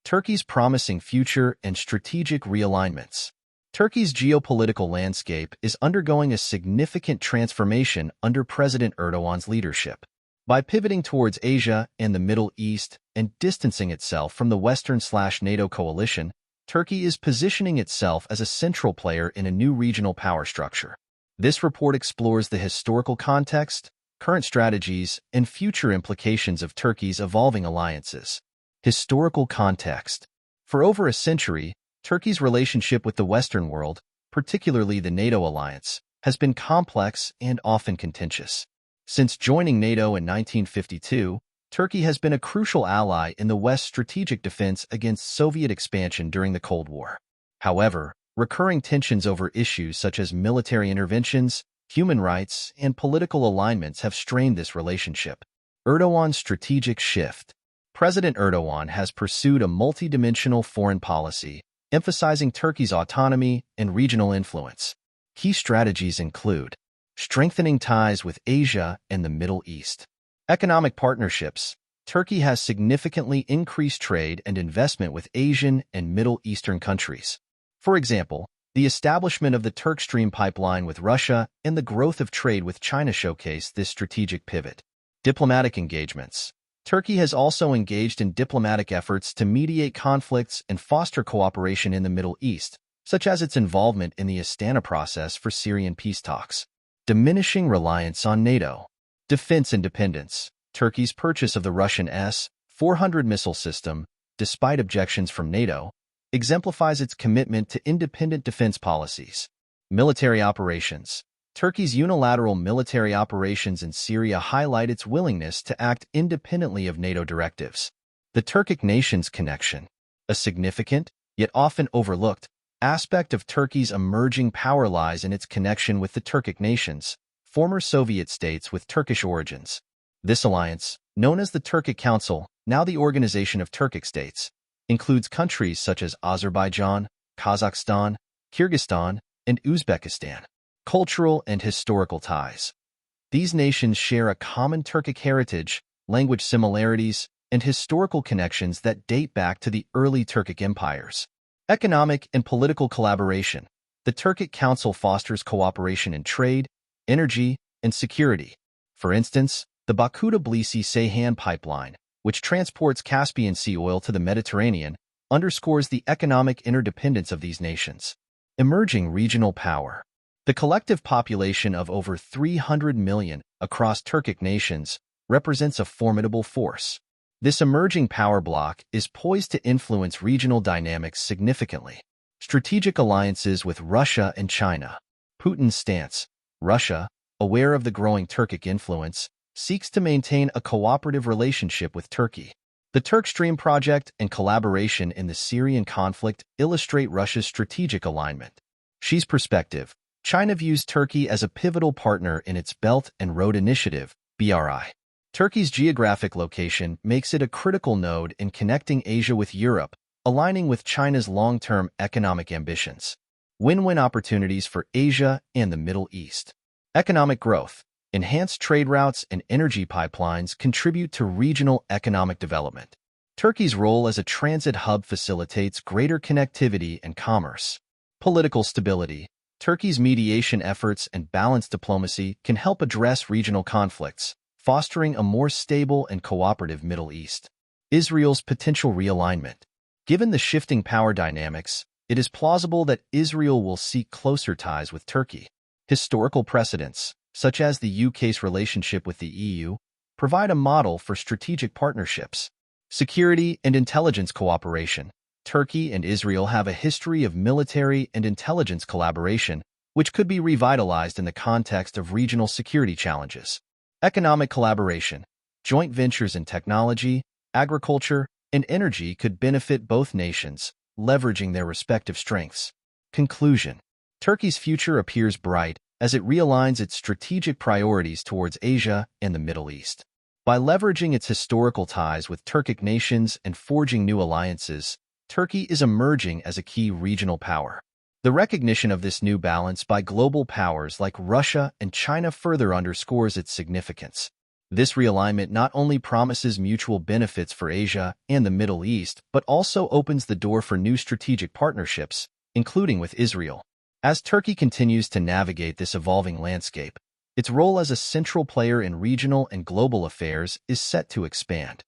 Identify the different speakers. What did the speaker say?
Speaker 1: Turkey's promising future and strategic realignments. Turkey's geopolitical landscape is undergoing a significant transformation under President Erdogan's leadership. By pivoting towards Asia and the Middle East and distancing itself from the Western/NATO coalition, Turkey is positioning itself as a central player in a new regional power structure. This report explores the historical context, current strategies, and future implications of Turkey's evolving alliances. Historical context. For over a century, Turkey's relationship with the Western world, particularly the NATO alliance, has been complex and often contentious. Since joining NATO in 1952, Turkey has been a crucial ally in the West's strategic defense against Soviet expansion during the Cold War. However, recurring tensions over issues such as military interventions, human rights, and political alignments have strained this relationship. Erdogan's strategic shift. President Erdogan has pursued a multidimensional foreign policy, emphasizing Turkey's autonomy and regional influence. Key strategies include strengthening ties with Asia and the Middle East. Economic partnerships. Turkey has significantly increased trade and investment with Asian and Middle Eastern countries. For example, the establishment of the Turk Stream pipeline with Russia and the growth of trade with China showcase this strategic pivot. Diplomatic engagements. Turkey has also engaged in diplomatic efforts to mediate conflicts and foster cooperation in the Middle East, such as its involvement in the Astana process for Syrian peace talks. Diminishing reliance on NATO. Defense independence. Turkey's purchase of the Russian S-400 missile system, despite objections from NATO, exemplifies its commitment to independent defense policies. Military operations. Turkey's unilateral military operations in Syria highlight its willingness to act independently of NATO directives. The Turkic nations connection. A significant, yet often overlooked, aspect of Turkey's emerging power lies in its connection with the Turkic nations, former Soviet states with Turkish origins. This alliance, known as the Turkic Council, now the Organization of Turkic States, includes countries such as Azerbaijan, Kazakhstan, Kyrgyzstan, and Uzbekistan. Cultural and historical ties. These nations share a common Turkic heritage, language similarities, and historical connections that date back to the early Turkic empires. Economic and political collaboration. The Turkic Council fosters cooperation in trade, energy, and security. For instance, the Baku-Tbilisi-Ceyhan pipeline, which transports Caspian Sea oil to the Mediterranean, underscores the economic interdependence of these nations. Emerging regional power. The collective population of over 300 million across Turkic nations represents a formidable force. This emerging power bloc is poised to influence regional dynamics significantly. Strategic alliances with Russia and China. Putin's stance. Russia, aware of the growing Turkic influence, seeks to maintain a cooperative relationship with Turkey. The Turk Stream project and collaboration in the Syrian conflict illustrate Russia's strategic alignment. Xi's perspective. China views Turkey as a pivotal partner in its Belt and Road Initiative, BRI. Turkey's geographic location makes it a critical node in connecting Asia with Europe, aligning with China's long-term economic ambitions. Win-win opportunities for Asia and the Middle East. Economic growth. Enhanced trade routes and energy pipelines contribute to regional economic development. Turkey's role as a transit hub facilitates greater connectivity and commerce. Political stability. Turkey's mediation efforts and balanced diplomacy can help address regional conflicts, fostering a more stable and cooperative Middle East. Israel's potential realignment. Given the shifting power dynamics, it is plausible that Israel will seek closer ties with Turkey. Historical precedents, such as the UK's relationship with the EU, provide a model for strategic partnerships. Security and intelligence cooperation. Turkey and Israel have a history of military and intelligence collaboration, which could be revitalized in the context of regional security challenges. Economic collaboration. Joint ventures in technology, agriculture, and energy could benefit both nations, leveraging their respective strengths. Conclusion. Turkey's future appears bright as it realigns its strategic priorities towards Asia and the Middle East. By leveraging its historical ties with Turkic nations and forging new alliances, Turkey is emerging as a key regional power. The recognition of this new balance by global powers like Russia and China further underscores its significance. This realignment not only promises mutual benefits for Asia and the Middle East, but also opens the door for new strategic partnerships, including with Israel. As Turkey continues to navigate this evolving landscape, its role as a central player in regional and global affairs is set to expand.